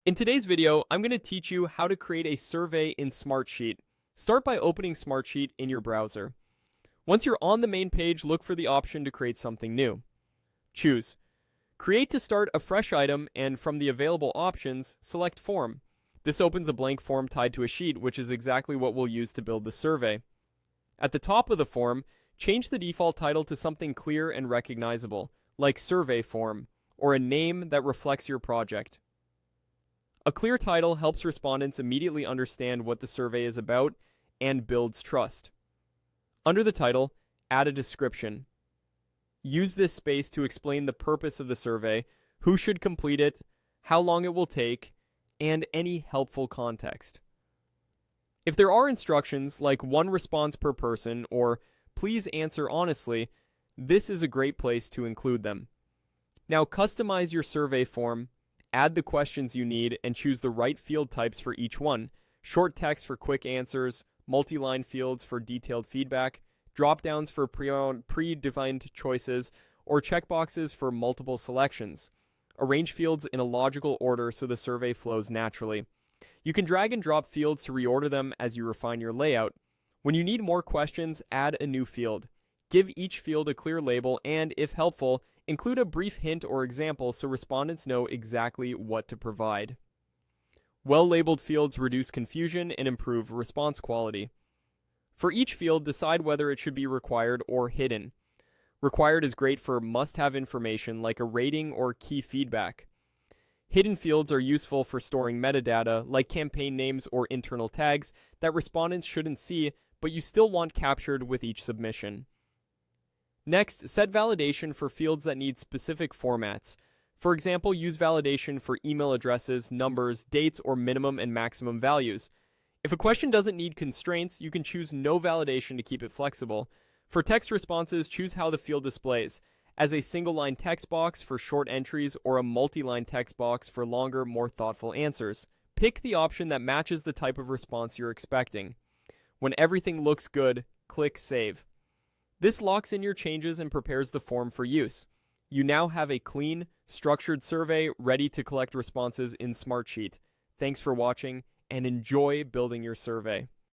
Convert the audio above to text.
In today's video, I'm going to teach you how to create a survey in Smartsheet. Start by opening Smartsheet in your browser. Once you're on the main page, look for the option to create something new. Choose Create to start a fresh item, and from the available options, select Form. This opens a blank form tied to a sheet, which is exactly what we'll use to build the survey. At the top of the form, change the default title to something clear and recognizable, like Survey Form, or a name that reflects your project. A clear title helps respondents immediately understand what the survey is about and builds trust. Under the title, add a description. Use this space to explain the purpose of the survey, who should complete it, how long it will take, and any helpful context. If there are instructions like one response per person or please answer honestly, this is a great place to include them. Now customize your survey form. Add the questions you need and choose the right field types for each one. Short text for quick answers, multi-line fields for detailed feedback, drop-downs for predefined choices, or checkboxes for multiple selections. Arrange fields in a logical order so the survey flows naturally. You can drag and drop fields to reorder them as you refine your layout. When you need more questions, add a new field. Give each field a clear label and, if helpful, include a brief hint or example so respondents know exactly what to provide. Well-labeled fields reduce confusion and improve response quality. For each field, decide whether it should be required or hidden. Required is great for must-have information like a rating or key feedback. Hidden fields are useful for storing metadata like campaign names or internal tags that respondents shouldn't see, but you still want captured with each submission. Next, set validation for fields that need specific formats. For example, use validation for email addresses, numbers, dates, or minimum and maximum values. If a question doesn't need constraints, you can choose no validation to keep it flexible. For text responses, choose how the field displays, as a single-line text box for short entries or a multi-line text box for longer, more thoughtful answers. Pick the option that matches the type of response you're expecting. When everything looks good, click Save. This locks in your changes and prepares the form for use. You now have a clean, structured survey ready to collect responses in Smartsheet. Thanks for watching, and enjoy building your survey.